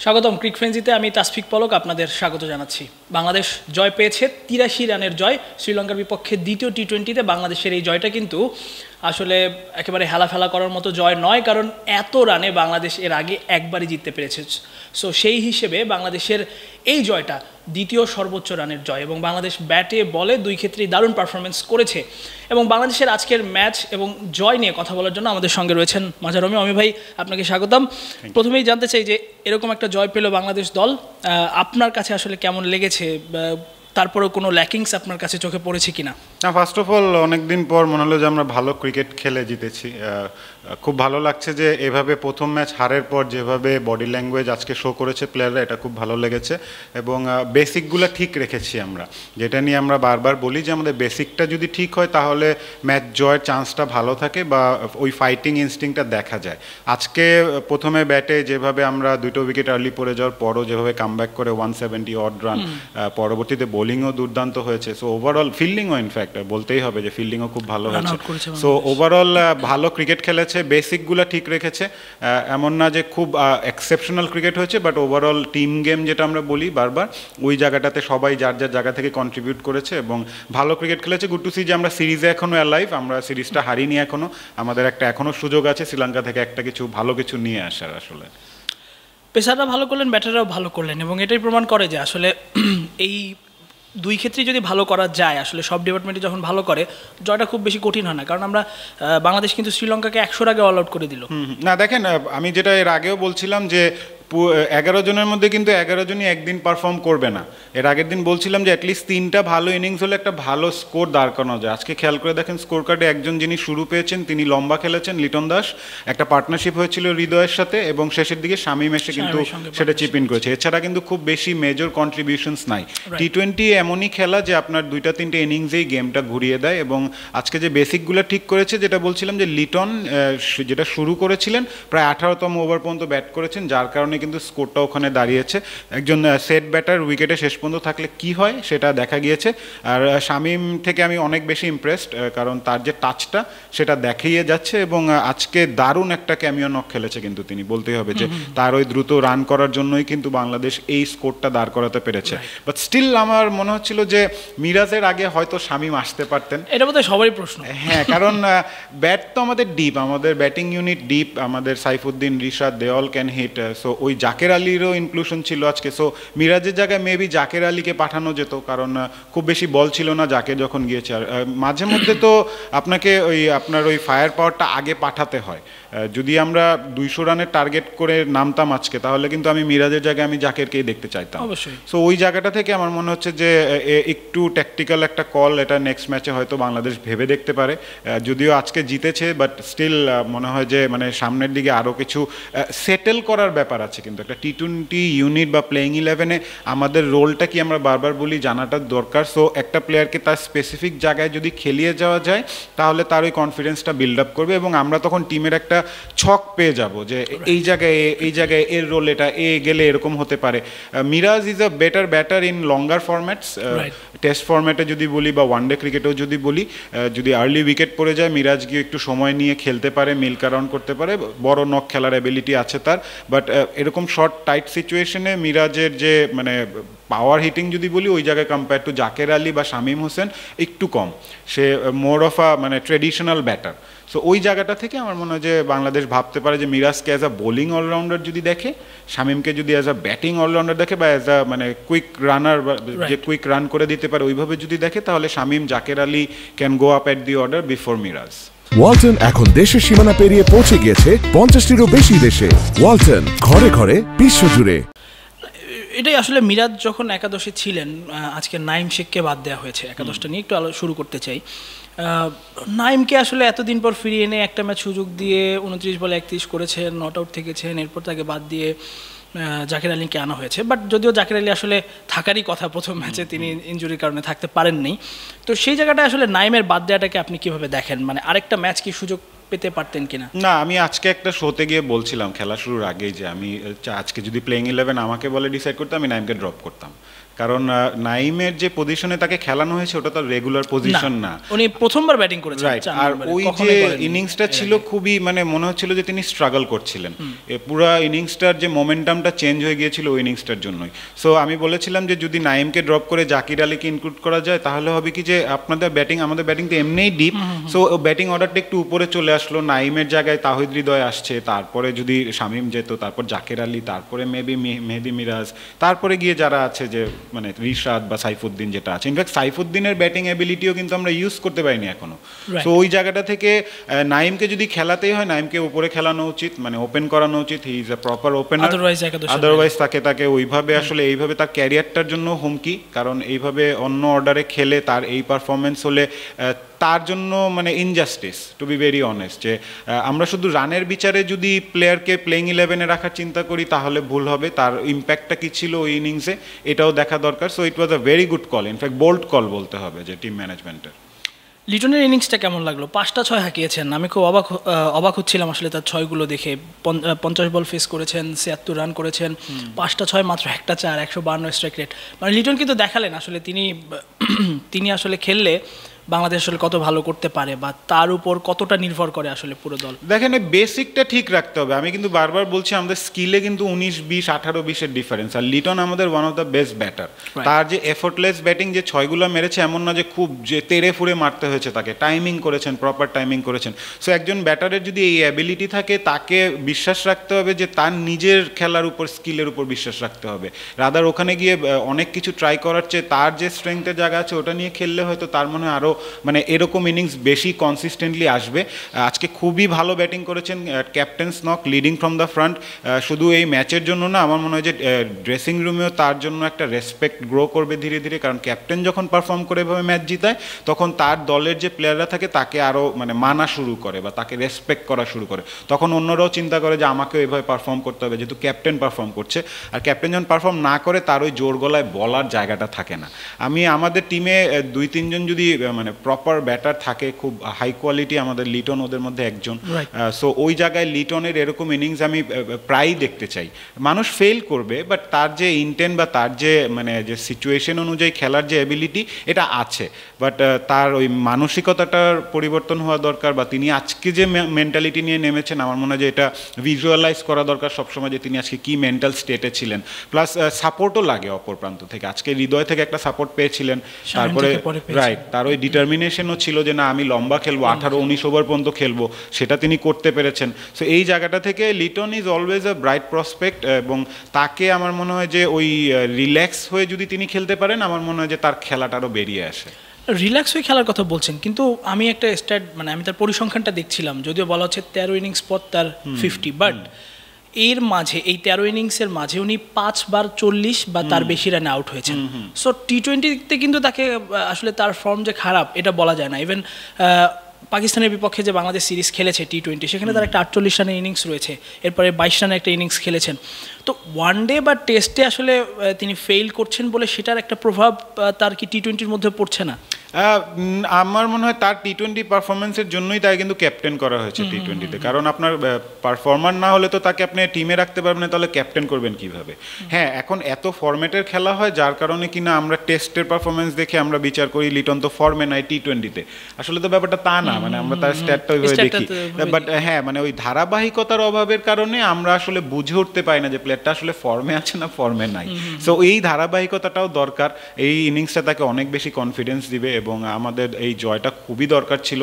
স্বাগতম ক্রিক ফ্রেন্সিতে, আমি তাসফিক পলক আপনাদের স্বাগত জানাচ্ছি। বাংলাদেশ জয় পেয়েছে, ৮৩ রানের জয় শ্রীলঙ্কার বিপক্ষে দ্বিতীয় টি-20-তে। বাংলাদেশের এই জয়টা কিন্তু আসলে একেবারে হেলাফেলা করার মতো জয় নয়, কারণ এত রানে বাংলাদেশ এর আগে একবারই জিততে পেরেছে। সো সেই হিসেবে বাংলাদেশের এই জয়টা দ্বিতীয় সর্বোচ্চ রানের জয়, এবং বাংলাদেশ ব্যাটে বলে দুই ক্ষেত্রেই দারুণ পারফরমেন্স করেছে। এবং বাংলাদেশের আজকের ম্যাচ এবং জয় নিয়ে কথা বলার জন্য আমাদের সঙ্গে রয়েছেন মাঝার অমি ভাই, আপনাকে স্বাগতম। প্রথমেই জানতে চাই যে এরকম একটা জয় পেল বাংলাদেশ দল, আপনার কাছে আসলে কেমন লেগেছে? তারপরেও কোনো ল্যাকিংস আপনার কাছে চোখে পড়েছে কিনা? না, ফার্স্ট অফ অল অনেকদিন পর মনে হলো যে আমরা ভালো ক্রিকেট খেলে জিতেছি। খুব ভালো লাগছে যে এভাবে প্রথম ম্যাচ হারের পর যেভাবে বডি ল্যাঙ্গুয়েজ আজকে শো করেছে প্লেয়াররা, এটা খুব ভালো লেগেছে। এবং বেসিকগুলো ঠিক রেখেছি আমরা, যেটা নিয়ে আমরা বারবার বলি যে আমাদের বেসিকটা যদি ঠিক হয় তাহলে ম্যাচ জয়ের চান্সটা ভালো থাকে বা ওই ফাইটিং ইনস্টিংটা দেখা যায়। আজকে প্রথমে ব্যাটে যেভাবে আমরা দুটো উইকেট আর্লি পড়ে যাওয়ার পরও যেভাবে কামব্যাক করে 170 অড রান, পরবর্তীতে বোলিংও দুর্দান্ত হয়েছে। সো ওভারঅল ফিল্ডিংও ইনফ্যাক্ট বলতেই হবে যে ফিল্ডিংও খুব ভালো হয়েছে। সো ওভারঅল ভালো ক্রিকেট খেলেছে, বেসিকগুলো ঠিক রেখেছে। এমন না যে খুব এক্সেপশনাল ক্রিকেট হয়েছে, বাট ওভারঅল টিম গেম যেটা আমরা বলি বারবার, ওই জায়গাটাতে সবাই যার যার জায়গা থেকে কন্ট্রিবিউট করেছে এবং ভালো ক্রিকেট খেলেছে। গুড টু সি যে আমরা সিরিজে এখনও অ্যালাইভ, আমরা সিরিজটা হারিনি এখনও। আমাদের এখনও সুযোগ আছে শ্রীলঙ্কা থেকে একটা ভালো কিছু নিয়ে আসার। আসলে পেসাররা ভালো করলেন, ব্যাটাররাও ভালো করলেন, এবং এটাই প্রমাণ করে যে আসলে এই দুই ক্ষেত্রেই যদি ভালো করা যায়, আসলে সব ডিপার্টমেন্টে যখন ভালো করে, জয়টা খুব বেশি কঠিন হয় না। কারণ আমরা বাংলাদেশ কিন্তু শ্রীলঙ্কাকে 100 আগে অল আউট করে দিল। না দেখেন, আমি যেটা এর আগেও বলছিলাম যে 11 জনের মধ্যে কিন্তু 11 জনই একদিন পারফর্ম করবে না। এর আগের দিন বলছিলাম যে অ্যাটলিস্ট 3টা ভালো ইনিংস হলে একটা ভালো স্কোর দাঁড় করানো যায়। আজকে খেয়াল করে দেখেন স্কোর কার্ডে একজন যিনি শুরু পেয়েছেন তিনি লম্বা খেলেছেন, লিটন দাস। একটা পার্টনারশিপ হয়েছিল হৃদয়ের সাথে এবং শেষের দিকে শামীম এসে কিন্তু সেটা চিপ ইন করেছে। এছাড়া কিন্তু খুব বেশি মেজর কন্ট্রিবিউশনস নাই। টি-20 এমনই খেলা যে আপনার 2-3টে ইনিংসেই গেমটা ঘুরিয়ে দেয়। এবং আজকে যে বেসিকগুলো ঠিক করেছে, যেটা বলছিলাম যে লিটন যেটা শুরু করেছিলেন প্রায় 18তম ওভার পর্যন্ত ব্যাট করেছেন, যার কারণে কিন্তু স্কোরটা ওখানে দাঁড়িয়েছে। একজন সেট ব্যাটার উইকেটে শেষ পর্যন্ত থাকলে কি হয় সেটা দেখা গিয়েছে। আর শামীম থেকে আমি অনেক বেশি ইমপ্রেসড, কারণ তার যে টাচটা সেটা দেখিয়ে যাচ্ছে। এবং আজকে দারুণ একটা ক্যামিও নক খেলেছে কিন্তু তিনি, বলতেই হবে যে তার ওই দ্রুত রান করার জন্যই কিন্তু বাংলাদেশ এই স্কোরটা দাঁড় করাতে পেরেছে। বাট স্টিল আমার মনে হচ্ছিল যে মিরাজের আগে হয়তো শামীম আসতে পারতেন। এটা বোধহয় সবারই প্রশ্ন। হ্যাঁ, কারণ ব্যাট তো আমাদের ডিপ, আমাদের ব্যাটিং ইউনিট ডিপ, আমাদের Saifuddin, Rishad, they all can hit. So ওই জাকের আলীরও ইনক্লুশন ছিল আজকে। সো মিরাজের জায়গায় মেবি জাকের আলীকে পাঠানো যেত, কারণ খুব বেশি বল ছিল না জাকে যখন গিয়েছে। আর মাঝে মধ্যে তো আপনাকে আপনার ওই ফায়ার পাওয়ারটা আগে পাঠাতে হয়। যদি আমরা 200 রানের টার্গেট করে নামতাম আজকে, তাহলে কিন্তু আমি মিরাজের জায়গায় আমি জাকেরকেই দেখতে চাইতাম। সো ওই জায়গাটা থেকে আমার মনে হচ্ছে যে একটু ট্যাকটিক্যাল একটা কল, এটা নেক্সট ম্যাচে হয়তো বাংলাদেশ ভেবে দেখতে পারে। যদিও আজকে জিতেছে, বাট স্টিল মনে হয় যে মানে সামনের দিকে আরও কিছু সেটেল করার ব্যাপার আছে। কিন্তু একটা টি-20 ইউনিট বা প্লেইং 11-এ আমাদের রোলটা কি আমরা বারবার বলি জানাটা দরকার। সো একটা প্লেয়ারকে তার স্পেসিফিক জায়গায় যদি খেলিয়ে যাওয়া যায়, তাহলে তার ওই কনফিডেন্সটা বিল্ড আপ করবে এবং আমরা তখন টিমের একটা ছক পেয়ে যাব যে এই জায়গায় এর রোল এটা, এ গেলে এরকম হতে পারে। Miraj is a better batter in longer formats. Test ফরম্যাটে যদি বলি বা ওয়ানডে ক্রিকেটেও যদি বলি, যদি আর্লি উইকেট পড়ে যায় মিরাজ গিয়ে একটু সময় নিয়ে খেলতে পারে, মিল্ক অ্যারাউন্ড করতে পারে, বড় নক খেলার অ্যাবিলিটি আছে তার। বাট এরকম শর্ট টাইট সিচুয়েশনে মিরাজের যে মানে পাওয়ার হিটিং যদি বলি, ওই জায়গায় কম্পেয়ার টু জাকের আলী বা শামীম হোসেন একটু কম। সে মোর অফ আ মানে ট্রেডিশনাল ব্যাটার। সো ওই জায়গাটা থেকে আমার মনে হয় যে বাংলাদেশ ভাবতে পারে যে মিরাজকে অ্যাজ আ বোলিং অলরাউন্ডার যদি দেখে, শামীমকে যদি অ্যাজ আ ব্যাটিং অলরাউন্ডার দেখে বা অ্যাজ আ মানে কুইক রানার, যে কুইক রান করে দিতে পারে, ওইভাবে যদি দেখে, তাহলে Shamim, Jaker Ali can go up at the order before Miraj. Walton এখন দেশের সীমানা পেরিয়ে পৌঁছে গিয়েছে 50টিরও বেশি দেশে। ওয়ালটন, ঘরে ঘরে বিশ্বজুড়ে। এটাই আসলে মিরাজ যখন একাদশে ছিলেন, আজকে নাইম শেখকে বাদ দেওয়া হয়েছে। একাদশটা নিয়ে একটু শুরু করতে চাই। নাইমকে আসলে এতদিন পর ফিরিয়ে এনে একটা ম্যাচ সুযোগ দিয়ে 29 বলে 31 করেছেন, নট আউট থেকেছেন, এরপর তাকে বাদ দিয়ে জাকের আলীকে আনা হয়েছে। বাট যদিও জাকের আলী আসলে থাকারই কথা প্রথম ম্যাচে, তিনি ইনজুরির কারণে থাকতে পারেননি। তো সেই জায়গাটা আসলে নাইমের বাদ দেওয়াটাকে আপনি কীভাবে দেখেন? মানে আরেকটা ম্যাচ কি সুযোগ পেতে পারতেন কিনা? না, আমি আজকে একটা শোতে গিয়ে বলছিলাম খেলা শুরুর আগেই যে আমি আজকে যদি প্লেইং 11 আমাকে বলে ডিসাইড করতে, আমি নাইমকে ড্রপ করতাম। কারণ নাইমের যে পজিশনে তাকে খেলানো হয়েছে ওটা তো রেগুলার পজিশন না, উনি প্রথমবার ব্যাটিং করেছেন, রাইট। আর ওই যে ইনিংসটা ছিল খুবই মানে মনে হচ্ছিল যে তিনি স্ট্রাগল করছিলেন, পুরো ইনিংসটার যে মোমেন্টামটা চেঞ্জ হয়ে গিয়েছিল ওই ইনিংসটার জন্যই। সো আমি বলেছিলাম যে যদি নাইমকে ড্রপ করে জাকির আলীকে ইনক্লুড করা যায় তাহলে হবে কি যে আপনাদের ব্যাটিং, আমাদের ব্যাটিং তো এমনিই ডিপ, সো ব্যাটিং অর্ডারটা একটু উপরে চলে আসলো, নাইমের জায়গায় তাহিদ হৃদয় আসছে, তারপরে যদি শামীম যেত, তারপর জাকির আলী, তারপরে মেবি মেহেদি মিরাজ, তারপরে গিয়ে যারা আছে যে মানে রিশাদ বা সাইফুদ্দিন যেটা আছে। ইনফ্যাক্ট সাইফুদ্দিনের ব্যাটিং অ্যাবিলিটিও কিন্তু আমরা ইউজ করতে পারিনি এখনো। সো ওই জায়গাটা থেকে নাইমকে যদি খেলাতেই হয় নাইমকে উপরে খেলানো উচিত, মানে ওপেন করানো উচিত, he is a proper opener, otherwise তাকে ওইভাবে আসলে এইভাবে তার ক্যারিয়ারটার জন্য হুমকি, কারণ এইভাবে অন্য অর্ডারে খেলে তার এই পারফরমেন্স হলে তার জন্য মানে injustice, to be very honest. যে আমরা শুধু রানের বিচারে যদি প্লেয়ারকে প্লেইং 11-এ রাখার চিন্তা করি তাহলে ভুল হবে, তার ইম্প্যাক্টটা কী ছিল ওই ইনিংসে এটাও দেখা দরকার। So it was a very good call, in fact bold call বলতে হবে যে টিম ম্যানেজমেন্টের। লিটনের ইনিংসটা কেমন লাগলো? 5টা 6 হাঁকিয়েছেন, আমি খুব অবাক হচ্ছিলাম আসলে তার ছয়গুলো দেখে। 50 বল ফেস করেছেন, 76 রান করেছেন, 5টা 6 মাত্র 1টা 4, 152 স্ট্রাইক রেট। মানে লিটন কিন্তু দেখালেন আসলে তিনি আসলে খেললে বাংলাদেশ আসলে কত ভালো করতে পারে বা তার উপর কতটা নির্ভর করে আসলে পুরো দল। দেখেন বেসিকটা ঠিক রাখতে হবে, আমি কিন্তু বারবার বলছি আমাদের স্কিলে কিন্তু 19-20, 18-20-এর ডিফারেন্স, আর লিটন আমাদের one of the best batter. তার যে এফোর্টলেস ব্যাটিং, যে ছয়গুলো মেরেছে এমন না যে খুব যে তেড়ে ফুড়ে মারতে হয়েছে তাকে, টাইমিং করেছেন, প্রপার টাইমিং করেছেন। সো একজন ব্যাটারের যদি এই অ্যাবিলিটি থাকে তাকে বিশ্বাস রাখতে হবে যে তার নিজের খেলার উপর, স্কিলের উপর বিশ্বাস রাখতে হবে, রাদার ওখানে গিয়ে অনেক কিছু ট্রাই করার চেয়ে তার যে স্ট্রেংথের জায়গা আছে ওটা নিয়ে খেললে হয়তো তার মনে হয় আরও মানে এরকম ইনিংস বেশি কনসিস্টেন্টলি আসবে। আজকে খুবই ভালো ব্যাটিং করেছেন, ক্যাপ্টেন স্নক লিডিং ফ্রম দ্য ফ্রন্ট। শুধু এই ম্যাচের জন্য না, আমার মনে হয় যে ড্রেসিং রুমেও তার জন্য একটা রেসপেক্ট গ্রো করবে ধীরে ধীরে, কারণ ক্যাপ্টেন যখন পারফর্ম করে এভাবে ম্যাচ জিতায় তখন তার দলের যে প্লেয়াররা থাকে তাকে আরও মানে মানা শুরু করে বা তাকে রেসপেক্ট করা শুরু করে, তখন অন্যরাও চিন্তা করে যে আমাকেও এভাবে পারফর্ম করতে হবে, যেহেতু ক্যাপ্টেন পারফর্ম করছে। আর ক্যাপ্টেন যখন পারফর্ম না করে তার ওই জোর গলায় বলার জায়গাটা থাকে না। আমাদের টিমে 2-3 জন যদি মানে প্রপার ব্যাটার থাকে খুব হাই কোয়ালিটি, আমাদের লিটন ওদের মধ্যে একজন। সো ওই জায়গায় লিটনের এরকম ইনিংস আমি প্রায়ই দেখতে চাই। মানুষ ফেল করবে, বাট তার যে ইন্টেন্ট বা তার যে মানে যে সিচুয়েশন অনুযায়ী খেলার যে অ্যাবিলিটি এটা আছে, বাট তার ওই মানসিকতাটার পরিবর্তন হওয়া দরকার, বা তিনি আজকে যে মেন্টালিটি নিয়ে নেমেছেন আমার মনে হয় যে এটা ভিজুয়ালাইজ করা দরকার সবসময় যে তিনি আজকে কি মেন্টাল স্টেটে ছিলেন। প্লাস সাপোর্টও লাগে অপর প্রান্ত থেকে, আজকে হৃদয় থেকে একটা সাপোর্ট পেয়েছিলেন, তারপরে রাইট তার ওই ডিটারমিনেশনও ছিল যে না আমি লম্বা খেলবো, 18-19 ওভার পর্যন্ত খেলবো, সেটা তিনি করতে পেরেছেন। সো এই জায়গাটা থেকে Liton is always a bright prospect, এবং তাকে আমার মনে হয় যে ওই রিল্যাক্স হয়ে যদি তিনি খেলতে পারেন আমার মনে হয় যে তার খেলাটা আরও বেরিয়ে আসে। রিল্যাক্স হয়ে খেলার কথা বলছেন, কিন্তু আমি একটা মানে আমি তার পরিসংখ্যানটা দেখছিলাম, যদিও বলা হচ্ছে 13 ইনিংস পর তার 50, বাট এর মাঝে এই 13 ইনিংসের মাঝে উনি 5 বার 40 বা তার বেশি রানে আউট হয়েছেন। সো টি-20তে কিন্তু তাকে আসলে তার ফর্ম যে খারাপ এটা বলা যায় না। ইভেন পাকিস্তানের বিপক্ষে যে বাংলাদেশ সিরিজ খেলেছে টি-20, সেখানে তার একটা 48 রানের ইনিংস রয়েছে, এরপরে 22 রানের একটা ইনিংস খেলেছেন। তো ওয়ানডে বা টেস্টে আসলে তিনি ফেইল করছেন বলে সেটার একটা প্রভাব তার কি টি-20-র মধ্যে পড়ছে না? আমার মনে হয় তার টি-20 পারফরমেন্সের জন্যই তাই কিন্তু ক্যাপ্টেন করা হয়েছে টি-20-তে, কারণ আপনার পারফর্মার না হলে তো তাকে আপনি টিমে রাখতে পারবেন না, তাহলে ক্যাপ্টেন করবেন কিভাবে? হ্যাঁ, এখন এত ফরম্যাটের খেলা হয় যার কারণে কিনা আমরা টেস্টের পারফরমেন্স দেখে আমরা বিচার করি লিটন তো ফর্মে নাই টি-20-তে, আসলে তো ব্যাপারটা তা না, মানে আমরা তার স্ট্যাটটা ওইভাবে দেখি, বাট হ্যাঁ মানে ওই ধারাবাহিকতার অভাবের কারণে আমরা আসলে বুঝে উঠতে পারি না যে প্লেয়ারটা আসলে ফর্মে আছে না ফর্মে নাই। সো এই ধারাবাহিকতাটাও দরকার, এই ইনিংসটা তাকে অনেক বেশি কনফিডেন্স দিবে, এবং আমাদের এই জয়টা খুবই দরকার ছিল।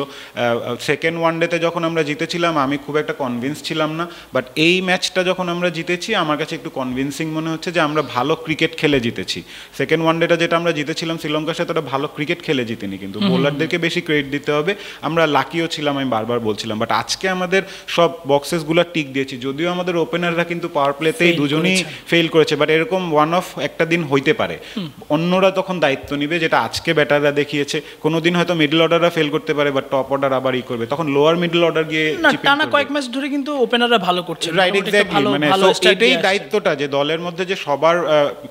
সেকেন্ড ওয়ানডেতে যখন আমরা জিতেছিলাম আমি খুব একটা কনভিন্স ছিলাম না, বাট এই ম্যাচটা যখন আমরা জিতেছি আমার কাছে একটু কনভিন্সিং মনে হচ্ছে যে আমরা ভালো ক্রিকেট খেলে জিতেছি। সেকেন্ড ওয়ানডেটা যেটা আমরা জিতেছিলাম শ্রীলঙ্কার সাথে, ওটা ভালো ক্রিকেট খেলে জিতিনি, কিন্তু বোলারদেরকে বেশি ক্রেডিট দিতে হবে, আমরা লাকিও ছিলাম, আমি বারবার বলছিলাম। বাট আজকে আমাদের সব বক্সেসগুলো টিক দিয়েছি, যদিও আমাদের ওপেনাররা কিন্তু পাওয়ার প্লেতেই দুজনই ফেল করেছে, বাট এরকম ওয়ান অফ একটা দিন হইতে পারে, অন্যরা তখন দায়িত্ব নিবে, যেটা আজকে ব্যাটাররা দেখিয়েছে দিয়েছে, কোনোদিন হয়তো মিডল অর্ডাররা ফেল করতে পারে বা টপ অর্ডার আবার করবে, তখন লোয়ার মিডল অর্ডার গিয়ে টানা কয়েক ম্যাচ ধরে কিন্তু ওপেনাররা ভালো করছে, রাইট, এক্স্যাক্টলি। মানে এটাই দায়িত্বটা যে দলের মধ্যে যে সবার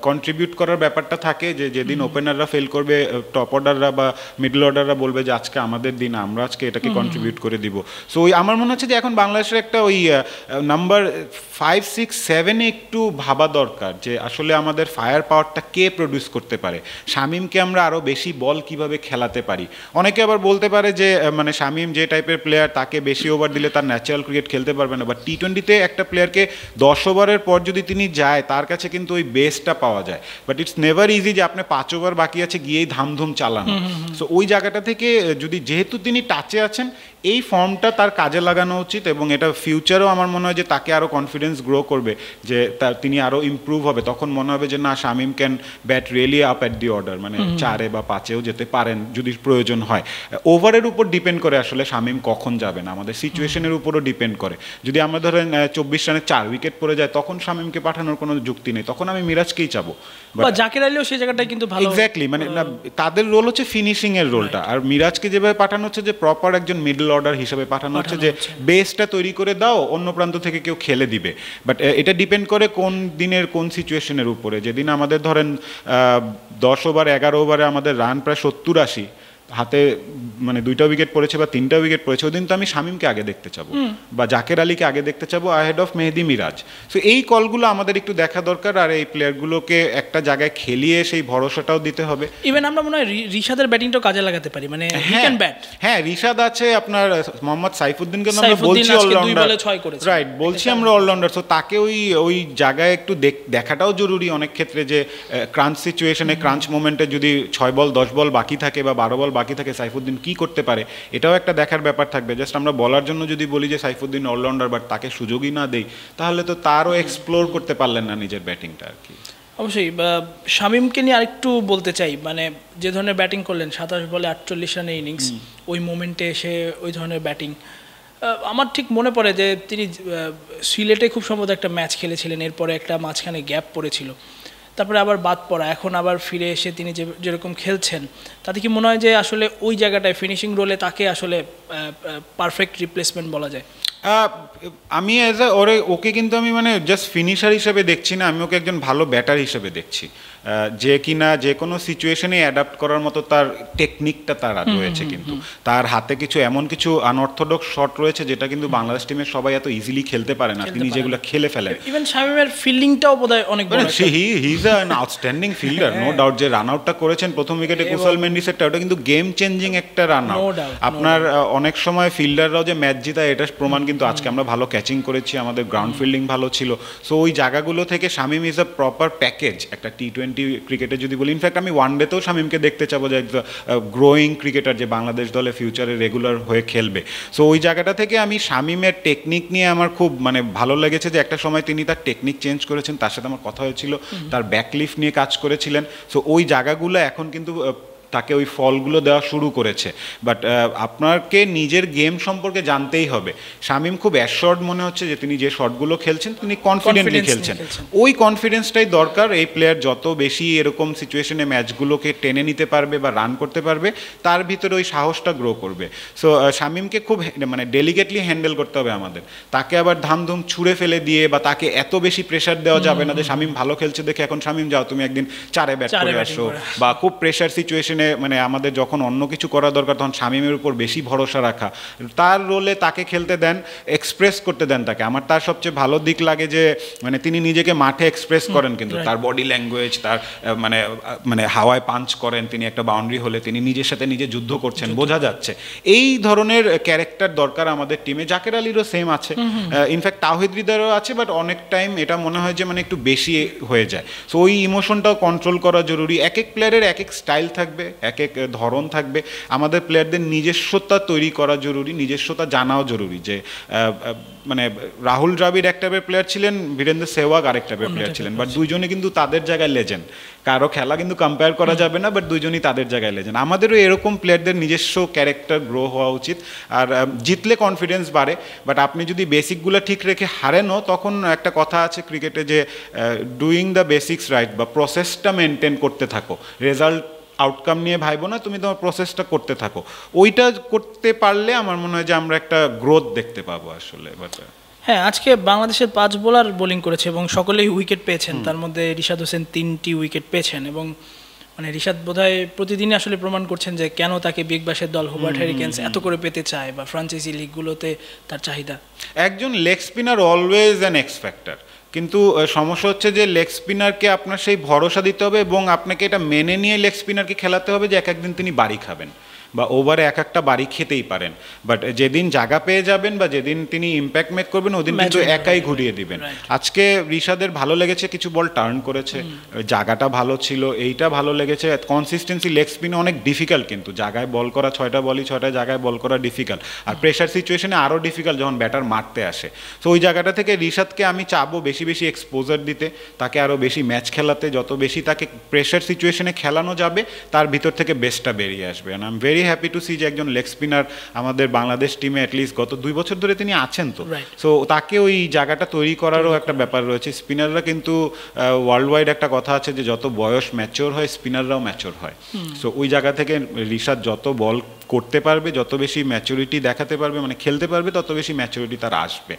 কন্ট্রিবিউট করার ব্যাপারটা থাকে, যে যেদিন ওপেনাররা ফেল করবে টপ অর্ডাররা বা মিডল অর্ডাররা বলবে যে আজকে আমাদের দিন, আমরা আজকে এটাকে কন্ট্রিবিউট করে দিব। সো ওই আমার মনে হচ্ছে যে এখন বাংলাদেশের একটা ওই নাম্বার 5, 6, 7 একটু ভাবা দরকার যে আসলে আমাদের ফায়ার পাওয়ারটা কে প্রডিউস করতে পারে, শামীমকে আমরা আরও বেশি বল কিভাবে খেলাতে পারি। অনেকে আবার বলতে পারে যে মানে শামীম যে টাইপের প্লেয়ার, তাকে বেশি ওভার দিলে তার ন্যাচারাল ক্রিকেট খেলতে পারবে না, বাট টি-20তে একটা প্লেয়ারকে 10 ওভারের পর যদি তিনি যায় তার কাছে কিন্তু ওই বেসটা পাওয়া যায়, বাট ইটস নেভার ইজি যে আপনি 5 ওভার বাকি আছে গিয়েই ধামধুম চালানো। সো ওই জায়গাটা থেকে যদি, যেহেতু তিনি টাচে আছেন, এই ফর্মটা তার কাজে লাগানো উচিত, এবং এটা ফিউচারেও আমার মনে হয় যে তাকে আরও কনফিডেন্স গ্রো করবে, যে তিনি আরও ইমপ্রুভ হবে। তখন মনে হবে যে না, Shamim can bat really up at the order, মানে 4-এ বা 5-এও যেতে পারেন যদি প্রয়োজন হয়। ওভারের উপর ডিপেন্ড করে আসলে শামীম কখন যাবেন, আমাদের সিচুয়েশনের উপরও ডিপেন্ড করে। যদি আমরা ধরেন 24 রানে 4 উইকেট পড়ে যায়, তখন শামীমকে পাঠানোর কোনো যুক্তি নেই, তখন আমি মিরাজকেই চাবো। জাকের আলীও সেই জায়গাটায় কিন্তু ভালো, এক্স্যাক্টলি। মানে না, তাদের রোল হচ্ছে ফিনিশিং এর রোলটা, আর মিরাজকে যেভাবে পাঠানো হচ্ছে যে প্রপার একজন মিডল অর্ডার হিসেবে পাঠানো হচ্ছে, যে বেসটা তৈরি করে দাও, অন্য প্রান্ত থেকে কেউ খেলে দিবে। বাট এটা ডিপেন্ড করে কোন দিনের কোন সিচুয়েশনের উপরে। যেদিন আমাদের ধরেন 10 ওভার 11 ওভারে আমাদের রান প্রায় 70-80, হাতে মানে 2টা উইকেট পড়েছে বা 3টা উইকেট পড়েছে, ওই দিন তো আমি শামীমকে আগে দেখতে চাবো বা জাকের আলীকে আগে দেখতে চাবো ahead of Mehedi Miraj. So এই কলগুলো আমাদের একটু দেখা দরকার, আর এই প্লেয়ারগুলোকে একটা জায়গায় খেলিয়ে সেই ভরসাটাও দিতে হবে। ইভেন আমরা মনে হয় রিশাদের ব্যাটিংটাও কাজে লাগাতে পারি, মানে হ্যাঁ, রিশাদ আছে, আপনার মোহাম্মদ সাইফুদ্দিনকে আমরা বলছি অলরাউন্ডার, রাইট, বলছি আমরা অলরাউন্ডার। সো তাকে ওই জায়গায় একটু দেখাটাও জরুরি অনেক ক্ষেত্রে, যে ক্রাঞ্চ সিচুয়েশনে, ক্রাঞ্চ মোমেন্টে যদি 6 বল 10 বল বাকি থাকে বা 12 বল বাকি থাকে, সাইফুদ্দিন কি করতে পারে, এটাও একটা দেখার ব্যাপার থাকবে। জাস্ট আমরা বলার জন্য যদি বলি যে সাইফুদ্দিন অলরাউন্ডার, বাট তাকে সুযোগই না দেই, তাহলে তো তারও এক্সপ্লোর করতে পারলেন না নিজের ব্যাটিংটা আর কি। অবশ্যই শামীমকে নিয়ে আরেকটু বলতে চাই, মানে যে ধরনের ব্যাটিং করলেন 27 বলে 48 রানের ইনিংস, ওই মোমেন্টে এসে ওই ধরনের ব্যাটিং, আমার ঠিক মনে পড়ে যে তিনি সিলেটে খুব সম্ভবত একটা ম্যাচ খেলেছিলেন, এরপরে একটা মাঝখানে গ্যাপ পড়েছিল, তারপরে আবার বাদ পড়া, এখন আবার ফিরে এসে তিনি যেরকম খেলছেন, তাতে কি মনে হয় যে আসলে ওই জায়গাটায় ফিনিশিং রোলে তাকে আসলে পারফেক্ট রিপ্লেসমেন্ট বলা যায়? আমি ওকে কিন্তু আমি মানে জাস্ট ফিনিশার হিসেবে দেখছি না, আমি ওকে একজন ভালো ব্যাটার হিসেবে দেখছি, যে কিনা যে কোনো সিচুয়েশনে অ্যাডাপ্ট করার মতো তার টেকনিকটা তার রয়েছে, কিন্তু তার হাতে কিছু এমন কিছু আনঅর্থোডক্স শট রয়েছে যেটা কিন্তু বাংলাদেশ টিমের সবাই এত ইজিলি খেলতে পারে না, তিনি যেগুলো খেলে ফেলেন। ইভেন শামীমের ফিল্ডিংটাও বোধহয় অনেক বড়, he is an outstanding fielder, no doubt. যে রান আউটটা করেছেন প্রথম উইকেটে কুশল মেন্ডিসেরটা, ওটা কিন্তু গেম চেঞ্জিং একটা রান আউট। আপনার অনেক সময় ফিল্ডাররাও যে ম্যাচ জিতায় এটা প্রমাণ কিন্তু আজকে আমরা ভালো ক্যাচিং করেছি, আমাদের গ্রাউন্ড ফিল্ডিং ভালো ছিল। সো ওই জায়গাগুলো থেকে Shamim is a proper package একটা টি-20 ক্রিকেটে যদি বলি। ইনফ্যাক্ট আমি ওয়ানডেতেও শামীমকে দেখতে চাবো যে একটা গ্রোয়িং ক্রিকেটার, যে বাংলাদেশ দলে ফিউচারে রেগুলার হয়ে খেলবে। সো ওই জায়গাটা থেকে আমি শামীমের টেকনিক নিয়ে আমার খুব মানে ভালো লেগেছে যে একটা সময় তিনি তার টেকনিক চেঞ্জ করেছেন, তার সাথে আমার কথা হয়েছিল, তার ব্যাকলিফট নিয়ে কাজ করেছিলেন। সো ওই জায়গাগুলো এখন কিন্তু তাকে ওই ফলগুলো দেওয়া শুরু করেছে। বাট আপনাকে নিজের গেম সম্পর্কে জানতেই হবে। শামীম খুব অ্যাশর্ড মনে হচ্ছে যে তিনি যে শটগুলো খেলছেন তিনি কনফিডেন্টলি খেলছেন, ওই কনফিডেন্সটাই দরকার। এই প্লেয়ার যত বেশি এরকম সিচুয়েশনে ম্যাচগুলোকে টেনে নিতে পারবে বা রান করতে পারবে, তার ভিতরে ওই সাহসটা গ্রো করবে। সো শামীমকে খুব মানে ডেলিকেটলি হ্যান্ডেল করতে হবে আমাদের। তাকে আবার ধামধুম ছুঁড়ে ফেলে দিয়ে বা তাকে এত বেশি প্রেশার দেওয়া যাবে না যে শামীম ভালো খেলছে দেখে এখন শামীম যাও তুমি একদিন 4-এ ব্যাট করে আসো, বা খুব প্রেশার সিচুয়েশনে মানে আমাদের যখন অন্য কিছু করা দরকার তখন শামীমের উপর বেশি ভরসা রাখা। তার রোলে তাকে খেলতে দেন, এক্সপ্রেস করতে দেন তাকে। আমার তার সবচেয়ে ভালো দিক লাগে যে মানে তিনি নিজেকে মাঠে এক্সপ্রেস করেন, কিন্তু তার বডি ল্যাঙ্গুয়েজ, তার মানে মানে হাওয়ায় পাঞ্চ করেন, তিনি একটা বাউন্ডারি হলে তিনি নিজের সাথে নিজে যুদ্ধ করছেন, বোঝা যাচ্ছে। এই ধরনের ক্যারেক্টার দরকার আমাদের টিমে। জাকের আলীরও সেম আছে, ইনফ্যাক্ট তাওহিদ হৃদয়েরও আছে, বাট অনেক টাইম এটা মনে হয় যে মানে একটু বেশি হয়ে যায়। সো ওই ইমোশনটাও কন্ট্রোল করা জরুরি। এক এক প্লেয়ারের এক এক স্টাইল থাকবে, এক এক ধরন থাকবে। আমাদের প্লেয়ারদের নিজস্বতা তৈরি করা জরুরি, নিজস্বতা জানাও জরুরি। যে মানে রাহুল দ্রাবিড় একটা প্লেয়ার ছিলেন, বীরেন্দ্র সেহওয়াগ আরেকটা প্লেয়ার ছিলেন, বাট দুইজনে কিন্তু তাদের জায়গায় লেজেন্ড। কারো খেলা কিন্তু কম্পেয়ার করা যাবে না, বাট দুইজনই তাদের জায়গায় লেজেন্ড। আমাদেরও এরকম প্লেয়ারদের নিজস্ব ক্যারেক্টার গ্রো হওয়া উচিত। আর জিতলে কনফিডেন্স বাড়ে, বাট আপনি যদি বেসিকগুলো ঠিক রেখে হারেনও, তখন একটা কথা আছে ক্রিকেটে যে ডুইং দ্য বেসিক্স রাইট, বা প্রসেসটা মেনটেন করতে থাকো, রেজাল্ট আউটকাম নিয়ে ভাইবো না, তুমি তোমার প্রসেসটা করতে থাকো। ওইটা করতে পারলে আমার মনে হয় যে আমরা একটা গ্রোথ দেখতে পাবো আসলে। বাট হ্যাঁ, আজকে বাংলাদেশের 5 বোলার বোলিং করেছে এবং সকলেই উইকেট পেয়েছেন। তার মধ্যে রিশাদ হোসেন 3টি উইকেট পেয়েছেন এবং মানে রিশাদ বোধহয় প্রতিদিনই আসলে প্রমাণ করছেন যে কেন তাকে বিগ ব্যাশের দল হুবার্ট হ্যারিকেন্স এত করে পেতে চায় বা ফ্রাঞ্চাইজি লিগগুলোতে তার চাহিদা। একজন leg spinner always an x factor, কিন্তু সমস্যা হচ্ছে যে লেগ স্পিনারকে আপনার সেই ভরসা দিতে হবে এবং আপনাকে এটা মেনে নিয়ে লেগ স্পিনারকে খেলাতে হবে যে এক একদিন তিনি বাড়ি খাবেন বা ওভারে এক একটা বাড়ি খেতেই পারেন, বাট যেদিন জায়গা পেয়ে যাবেন বা যেদিন তিনি ইম্প্যাক্ট মেক করবেন ওদিন কিন্তু একাই ঘুরিয়ে দিবেন। আজকে রিশাদের ভালো লেগেছে, কিছু বল টার্ন করেছে, জায়গাটা ভালো ছিল, এইটা ভালো লেগেছে। কনসিস্টেন্সি লেগ স্পিনে অনেক ডিফিকাল্ট, কিন্তু জায়গায় বল করা 6টা বলই 6টা জায়গায় বল করা ডিফিকাল্ট, আর প্রেশার সিচুয়েশনে আরও ডিফিকাল্ট যখন ব্যাটার মারতে আসে। তো ওই জায়গাটা থেকে রিশাদকে আমি চাবো বেশি বেশি এক্সপোজার দিতে, তাকে আরও বেশি ম্যাচ খেলাতে, যত বেশি তাকে প্রেশার সিচুয়েশনে খেলানো যাবে তার ভিতর থেকে বেস্টটা বেরিয়ে আসবে। And I am very happy to see যে একজন লেগ স্পিনার আমাদের বাংলাদেশ টিমে অ্যাটলিস্ট গত 2 বছর ধরে তিনি আছেন। তো সো তাকে ওই জায়গাটা তৈরি করারও একটা ব্যাপার রয়েছে। স্পিনাররা কিন্তু ওয়ার্ল্ড ওয়াইড একটা কথা আছে যে যত বয়স ম্যাচিওর হয় স্পিনাররাও ম্যাচিওর হয়। সো ওই জায়গা থেকে রিশাদ যত বল করতে পারবে, যত বেশি ম্যাচুরিটি দেখাতে পারবে, মানে খেলতে পারবে, তত বেশি ম্যাচুরিটি তার আসবে।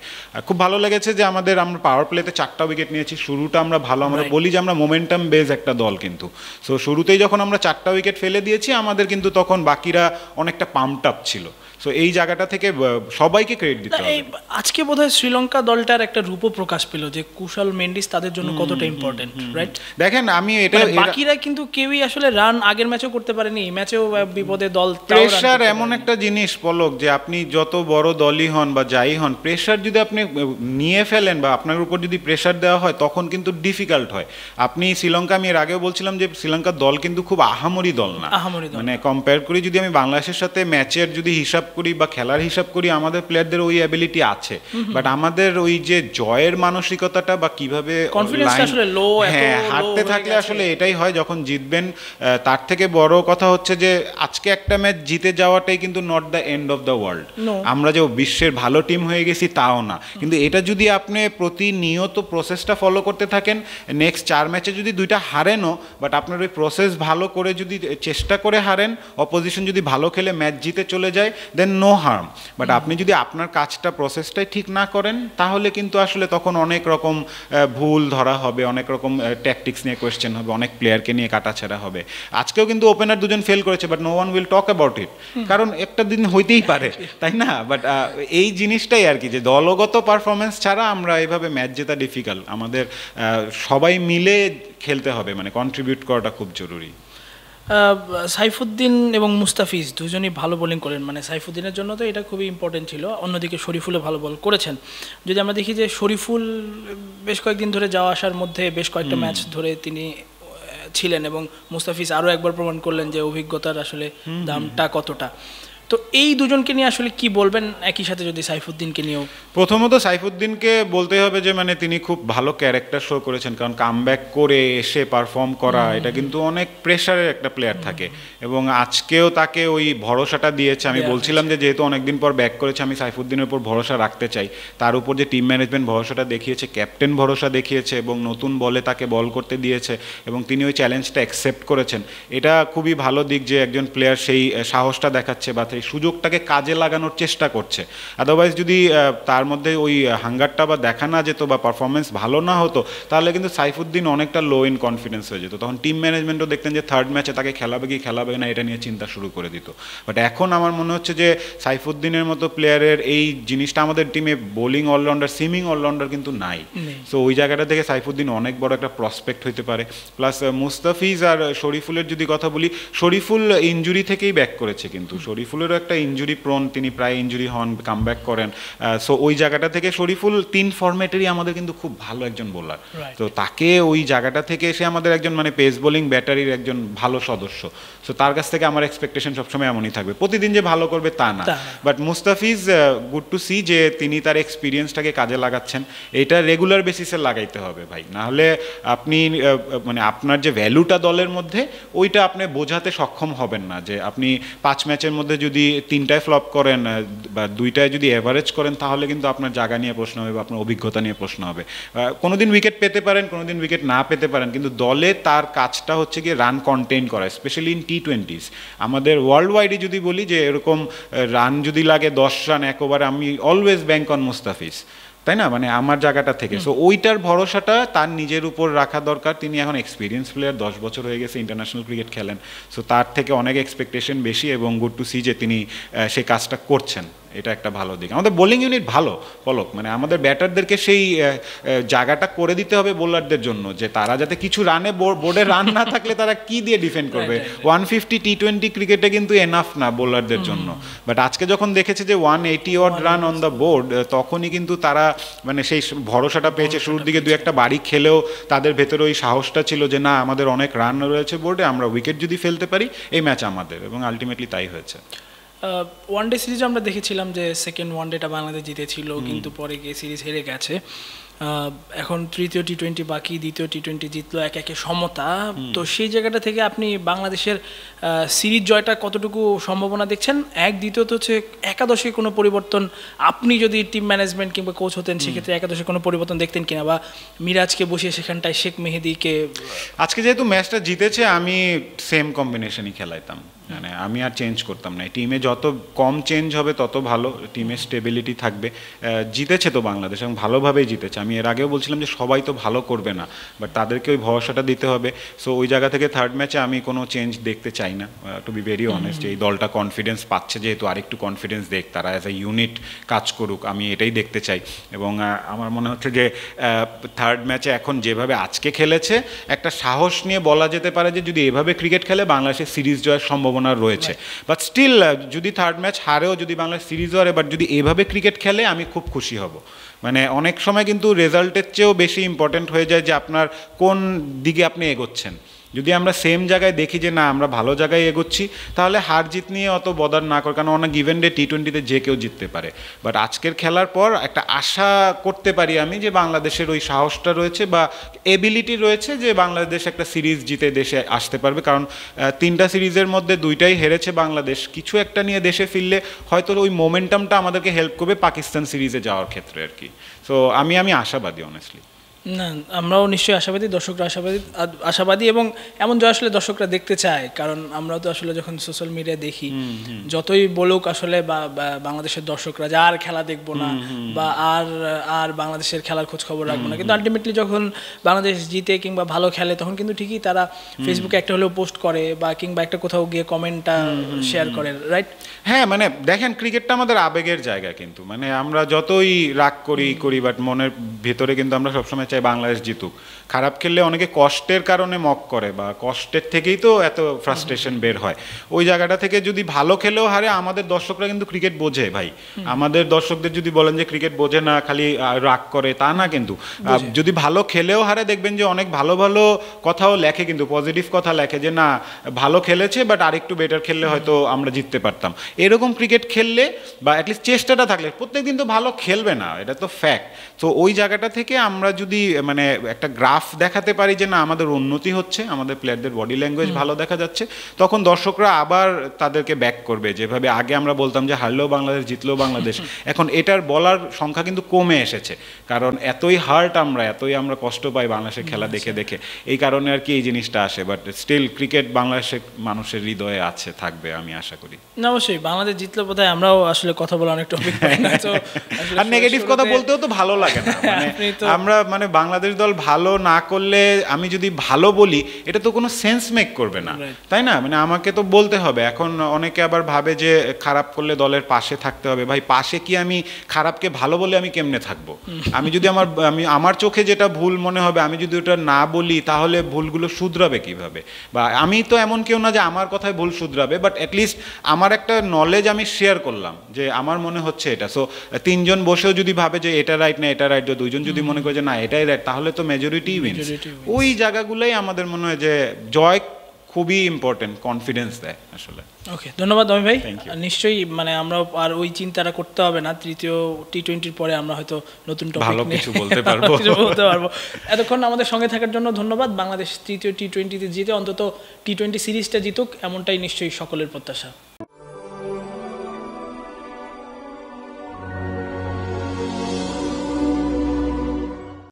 খুব ভালো লেগেছে যে আমরা পাওয়ার প্লেতে 4টা উইকেট নিয়েছি, শুরুটা আমরা ভালো, আমরা বলি যে আমরা মোমেন্টাম বেস একটা দল, কিন্তু সো শুরুতেই যখন আমরা 4টা উইকেট ফেলে দিয়েছি আমাদের কিন্তু তখন বাকিরা অনেকটা পাম্পড আপ ছিল। সো এই জায়গাটা থেকে সবাইকে ক্রেডিট দিতে হবে। আজকে বোধহয় শ্রীলঙ্কা দলটার একটা রূপ প্রকাশ পেল যে কুশল মেন্ডিস তাদের জন্য কতটা ইম্পর্টেন্ট, রাইট? দেখেন আমি এটা বাকিরা কিন্তু কেউই আসলে রান আগের ম্যাচও করতে পারেনি, ম্যাচেও বিপদে দল। প্রেশার এমন একটা জিনিস পলক যে আপনি যত বড় দলই হন বা যাই হন, প্রেশার যদি আপনি নিয়ে ফেলেন বা আপনার উপর যদি প্রেশার দেওয়া হয় তখন কিন্তু ডিফিকাল্ট হয়। আপনি শ্রীলঙ্কা, আমি এর আগেও বলছিলাম যে শ্রীলঙ্কার দল কিন্তু খুব আহামরি দল না, মানে কম্পেয়ার করি যদি আমি বাংলাদেশের সাথে ম্যাচের যদি হিসাব করি বা খেলার হিসাব করি, আমাদের প্লেয়ারদের ওই অ্যাবিলিটি আছে, বাট আমাদের ওই যে জয়ের মানসিকতাটা বা কিভাবে হারতে থাকলে আসলে এটাই হয় যখন জিতবেন। তার থেকে বড় কথা হচ্ছে যে আজকে একটা ম্যাচ জিতে যাওয়াটাই কিন্তু not the end of the world. আমরা যে বিশ্বের ভালো টিম হয়ে গেছি তাও না, কিন্তু এটা যদি আপনি প্রতিনিয়ত প্রসেসটা ফলো করতে থাকেন, নেক্সট 4 ম্যাচে যদি 2টা হারেনও, বাট আপনার ওই প্রসেস ভালো করে যদি চেষ্টা করে হারেন, অপোজিশন যদি ভালো খেলে ম্যাচ জিতে চলে যায়, দেন নো হার্ম। বাট আপনি যদি আপনার কাজটা প্রসেসটাই ঠিক না করেন তাহলে কিন্তু আসলে তখন অনেক রকম ভুল ধরা হবে, অনেক রকম ট্যাকটিক্স নিয়ে কোয়েশ্চেন হবে, অনেক প্লেয়ারকে নিয়ে কাটাছেড়া হবে। আজকেও কিন্তু ওপেনার 2জন ফেল করেছে, but no one will talk about it, কারণ একটা দিন হইতেই পারে, তাই না? বাট এই জিনিসটাই আর কি, যে দলগত পারফরমেন্স ছাড়া আমরা এইভাবে ম্যাচ জেতা ডিফিকাল্ট। আমাদের সবাই মিলে খেলতে হবে, মানে কন্ট্রিবিউট করাটা খুব জরুরি। সাইফুদ্দিন এবং মুস্তাফিজ দুজনই ভালো বোলিং করেন, মানে সাইফুদ্দিনের জন্য তো এটা খুবই ইম্পর্টেন্ট ছিল। অন্যদিকে শরীফুলও ভালো বল করেছেন। যদি আমরা দেখি যে শরীফুল বেশ কয়েকদিন ধরে যাওয়া আসার মধ্যে বেশ কয়েকটা ম্যাচ ধরে তিনি ছিলেন এবং মুস্তাফিজ আরও একবার প্রমাণ করলেন যে অভিজ্ঞতার আসলে দামটা কতটা। তো এই দুজনকে নিয়ে আসলে কি বলবেন, একই সাথে যদি সাইফুদ্দিনকে নিয়েও? প্রথমত সাইফুদ্দিনকে বলতে হবে যে মানে তিনি খুব ভালো ক্যারেক্টার শো করেছেন, কারণ কামব্যাক করে এসে পারফর্ম করা এটা কিন্তু অনেক প্রেশারের একটা প্লেয়ার থাকে, এবং আজকেও তাকে ওই ভরসাটা দিয়েছে। আমি বলছিলাম যে যেহেতু অনেকদিন পর ব্যাক করেছে, আমি সাইফুদ্দিনের উপর ভরসা রাখতে চাই। তার উপর যে টিম ম্যানেজমেন্ট ভরসাটা দেখিয়েছে, ক্যাপ্টেন ভরসা দেখিয়েছে এবং নতুন বলে তাকে বল করতে দিয়েছে এবং তিনি ওই চ্যালেঞ্জটা অ্যাকসেপ্ট করেছেন, এটা খুবই ভালো দিক যে একজন প্লেয়ার সেই সাহসটা দেখাচ্ছে বা সেই সুযোগটাকে কাজে লাগানোর চেষ্টা করছে। আদারওয়াইজ যদি তার মধ্যে ওই হাঙ্গারটা বা দেখা না যেত বা পারফরমেন্স ভালো না হতো, তাহলে কিন্তু সাইফুদ্দিন অনেকটা লো ইন কনফিডেন্স হয়ে যেত। তখন টিম ম্যানেজমেন্টও দেখতেন যে 3rd ম্যাচে তাকে খেলাবে কি খেলাবে না এটা নিয়ে চিন্তা শুরু করে দিত। বাট এখন আমার মনে হচ্ছে যে সাইফুদ্দিনের মতো প্লেয়ারের এই জিনিসটা আমাদের টিমে বোলিং অলরাউন্ডার, সিমিং অলরাউন্ডার কিন্তু নাই। সো ওই জায়গাটা থেকে সাইফুদ্দিন অনেক বড় একটা প্রসপেক্ট হইতে পারে। প্লাস মুস্তাফিজ আর শরীফুলের যদি কথা বলি, শরীফুল ইনজুরি থেকেই ব্যাক করেছে, কিন্তু শরীফুলেরও একটা ইনজুরি প্রোন, তিনি প্রায় ইনজুরি হন, কামব্যাক করেন। সো ওই জায়গাটা থেকে শরীফুল 3 ফরম্যাটেরই আমাদের কিন্তু খুব ভালো একজন বোলার। তো তাকে ওই জায়গাটা থেকে এসে আমাদের একজন মানে পেস বোলিং ব্যাটারির একজন ভালো সদস্য। সো তার কাছ থেকে আমার এক্সপেকটেশন সবসময় এমনই থাকবে, প্রতিদিন যে ভালো করবে তা না। But Mustafiz good to see যে তিনি তার এক্সপিরিয়েন্সটাকে কাজে লাগাচ্ছেন। এটা রেগুলার বেসিসে লাগাইতে হবে ভাই, নাহলে আপনি মানে আপনার যে ভ্যালুটা দলের মধ্যে ওইটা আপনি বোঝাতে সক্ষম হবেন না। যে আপনি 5 ম্যাচের মধ্যে যদি যদি 3টায় ফ্লপ করেন বা 2টায় যদি এভারেজ করেন তাহলে কিন্তু আপনার জায়গা নিয়ে প্রশ্ন হবে বা আপনার অভিজ্ঞতা নিয়ে প্রশ্ন হবে। কোনোদিন উইকেট পেতে পারেন, কোনোদিন উইকেট না পেতে পারেন, কিন্তু দলে তার কাজটা হচ্ছে গিয়ে রান কন্টেইন করা, স্পেশালি ইন T20s। আমাদের ওয়ার্ল্ড ওয়াইডে যদি বলি যে এরকম রান যদি লাগে 10 রান এক ওভারে, আমি অলওয়েজ ব্যাংক অন মুস্তাফিজ, তাই না, মানে আমার জায়গাটা থেকে। সো ওইটার ভরসাটা তার নিজের উপর রাখা দরকার। তিনি এখন এক্সপিরিয়েন্স প্লেয়ার, 10 বছর হয়ে গেছে ইন্টারন্যাশনাল ক্রিকেট খেলেন, সো তার থেকে অনেক এক্সপেকটেশন বেশি এবং গুড টু সি যে তিনি সেই কাজটা করছেন, এটা একটা ভালো দিক। আমাদের বোলিং ইউনিট ভালো পলক, মানে আমাদের ব্যাটারদেরকে সেই জায়গাটা করে দিতে হবে বোলারদের জন্য যে তারা যাতে কিছু রানে, বোর্ডে রান না থাকলে তারা কি দিয়ে ডিফেন্ড করবে। 150 T20 ক্রিকেটে কিন্তু এনাফ না বোলারদের জন্য, বাট আজকে যখন দেখেছে যে 180 odd run on the board, তখনই কিন্তু তারা মানে সেই ভরসাটা পেয়েছে। শুরুর দিকে 2-1টা বাড়ি খেলেও তাদের ভেতরে ওই সাহসটা ছিল যে না, আমাদের অনেক রান রয়েছে বোর্ডে, আমরা উইকেট যদি ফেলতে পারি এই ম্যাচ আমাদের, এবং আলটিমেটলি তাই হয়েছে। ওয়ানডে সিরিজ আমরা দেখেছিলাম যে সেকেন্ড ওয়ানডেটা বাংলাদেশ জিতেছিল, কিন্তু পরে গিয়ে সিরিজ হেরে গেছে। এখন তৃতীয় T20 বাকি, দ্বিতীয় T20 জিতলো, একে সমতা। তো সেই জায়গাটা থেকে আপনি বাংলাদেশের সিরিজ জয়টা কতটুকু সম্ভাবনা দেখছেন? দ্বিতীয়ত হচ্ছে একাদশে কোনো পরিবর্তন, আপনি যদি টিম ম্যানেজমেন্ট কিংবা কোচ হতেন সেক্ষেত্রে একাদশে কোনো পরিবর্তন দেখতেন কিনা, বা মিরাজকে বসিয়ে সেখানটায় শেখ মেহেদিকে? আজকে যেহেতু ম্যাচটা জিতেছে আমি সেম কম্বিনেশনই খেলাইতাম, মানে আমি আর চেঞ্জ করতাম না। টিমে যত কম চেঞ্জ হবে তত ভালো, টিমের স্টেবিলিটি থাকবে। জিতেছে তো বাংলাদেশ এবং ভালোভাবেই জিতেছে। আমি এর আগেও বলছিলাম যে সবাই তো ভালো করবে না, বাট তাদেরকে ওই ভরসাটা দিতে হবে। সো ওই জায়গা থেকে থার্ড ম্যাচে আমি কোনো চেঞ্জ দেখতে চাই না, টু বি ভেরি অনেস্ট। এই দলটা কনফিডেন্স পাচ্ছে যেহেতু, আরেকটু কনফিডেন্স দেখ, তারা অ্যাজ এ ইউনিট কাজ করুক, আমি এটাই দেখতে চাই। এবং আমার মনে হচ্ছে যে থার্ড ম্যাচে এখন যেভাবে আজকে খেলেছে, একটা সাহস নিয়ে বলা যেতে পারে যে যদি এভাবে ক্রিকেট খেলে বাংলাদেশের সিরিজ জয়ের সম্ভাবনা রয়েছে। বাট স্টিল যদি থার্ড ম্যাচ হারেও যদি বাংলাদেশ সিরিজ হারে, বাট যদি এভাবে ক্রিকেট খেলে আমি খুব খুশি হব। মানে অনেক সময় কিন্তু রেজাল্টের চেয়েও বেশি ইম্পর্টেন্ট হয়ে যায় যে আপনার কোন দিকে আপনি এগোচ্ছেন। যদি আমরা সেম জায়গায় দেখি যে না আমরা ভালো জায়গায় এগোচ্ছি, তাহলে হার জিত নিয়ে অত বদার না কর, কারণ অনেক গিভেন ডে T20-তে যে কেউ জিততে পারে। বাট আজকের খেলার পর একটা আশা করতে পারি আমি যে বাংলাদেশের ওই সাহসটা রয়েছে বা এবিলিটি রয়েছে যে বাংলাদেশ একটা সিরিজ জিতে দেশে আসতে পারবে। কারণ 3টা সিরিজের মধ্যে 2টাই হেরেছে বাংলাদেশ, কিছু একটা নিয়ে দেশে ফিরলে হয়তো ওই মোমেন্টামটা আমাদেরকে হেল্প করবে পাকিস্তান সিরিজে যাওয়ার ক্ষেত্রে আর কি। সো আমি আশাবাদী অনেস্টলি। না, আমরাও নিশ্চয়ই আশাবাদী, দর্শকরা আশাবাদী এবং এমন জয় আসলে দর্শকরা দেখতে চায়। কারণ আমরাও তো আসলে যখন সোশ্যাল মিডিয়া দেখি, যতই বলুক আসলে বাংলাদেশের দর্শকরা যে আর খেলা দেখবো না বা আর বাংলাদেশের খেলার খোঁজ খবর রাখবো না, কিন্তু আলটিমেটলি যখন বাংলাদেশ জিতে কিংবা ভালো খেলে তখন কিন্তু ঠিকই তারা ফেসবুকে একটা হলেও পোস্ট করে বা কিংবা একটা কোথাও গিয়ে কমেন্টটা শেয়ার করে, রাইট? হ্যাঁ, মানে দেখেন ক্রিকেটটা আমাদের আবেগের জায়গা, কিন্তু মানে আমরা যতই রাগ করি বাট মনের ভেতরে কিন্তু আমরা সবসময় বাংলাদেশ জিতুক। খারাপ খেললে অনেকে কষ্টের কারণে মক করে বা কষ্টের থেকেই তো এত ফ্রাস্ট্রেশন বের হয়। ওই জায়গাটা থেকে যদি ভালো খেলেও হারে, আমাদের দর্শকরা কিন্তু ক্রিকেট বোঝে ভাই। আমাদের দর্শকদের যদি বলেন যে ক্রিকেট বোঝে না, খালি রাগ করে, তা না, কিন্তু যদি ভালো খেলেও হারে দেখবেন যে অনেক ভালো ভালো কথাও লেখে, কিন্তু পজিটিভ কথা লেখে যে না ভালো খেলেছে বাট আরেকটু বেটার খেললে হয়তো আমরা জিততে পারতাম। এরকম ক্রিকেট খেললে বা অ্যাটলিস্ট চেষ্টাটা থাকলে, প্রত্যেকদিন তো ভালো খেলবে না, এটা তো ফ্যাক্ট। তো ওই জায়গাটা থেকে আমরা যদি মানে একটা গ্রাফ দেখাতে পারি যে না আমাদের উন্নতি হচ্ছে, আমাদের প্লেয়ারদের বডি ল্যাঙ্গুয়েজ ভালো দেখা যাচ্ছে, তখন দর্শকরা আবার তাদেরকে ব্যাক করবে। যেভাবে আগে আমরা বলতাম যে হারলেও বাংলাদেশ, জিতলেও বাংলাদেশ, এখন এটার বলার সংখ্যা কিন্তু কমে এসেছে। কারণ এতই আমরা কষ্ট পাই বাংলাদেশের খেলা দেখে দেখে, এই কারণে আর কি এই জিনিসটা আসে। বাট স্টিল ক্রিকেট বাংলাদেশের মানুষের হৃদয়ে আছে, থাকবে আমি আশা করি। না অবশ্যই, বাংলাদেশ জিতলে বোধহয় আমরাও আসলে কথা বলা অনেক টপিক পাই না, তো আর নেগেটিভ কথা বলতেও তো ভালো লাগে না। মানে আমরা মানে বাংলাদেশ দল ভালো না করলে আমি যদি ভালো বলি এটা তো কোনো সেন্স মেক করবে না, তাই না? মানে আমাকে তো বলতে হবে। এখন অনেকে আবার ভাবে যে খারাপ করলে দলের পাশে থাকতে হবে। ভাই পাশে কি আমি খারাপকে ভালো বলে আমি কেমনে থাকবো? আমি যদি আমার চোখে যেটা ভুল মনে হবে, আমি যদি ওটা না বলি তাহলে ভুলগুলো শুধরাবে কিভাবে? বা আমি তো এমন কেউ না যে আমার কথায় ভুল শুধরাবে, বাট অ্যাটলিস্ট আমার একটা নলেজ আমি শেয়ার করলাম যে আমার মনে হচ্ছে এটা। সো 3জন বসেও যদি ভাবে যে এটা রাইট না এটা রাইট, 2জন যদি মনে করে যে না এটাই রাইট, তাহলে তো মেজরিটি উইন্স। ওই জায়গাগুলোই আমাদের মনে হয় যে জয় খুবই ইম্পর্টেন্ট, কনফিডেন্স দেয় আসলে। ওকে, ধন্যবাদ অমি ভাই। নিশ্চয়ই মানে আমরা আর ওই চিন্তাটা করতে হবে না, তৃতীয় T20-র পরে আমরা হয়তো নতুন টপিক ভালো কিছু বলতে পারবো। এতক্ষণ আমাদের সঙ্গে থাকার জন্য ধন্যবাদ। বাংলাদেশ তৃতীয় T20-তে জিতে অন্তত T20 সিরিজটা জিতুক, এমনটাই নিশ্চয়ই সকলের প্রত্যাশা।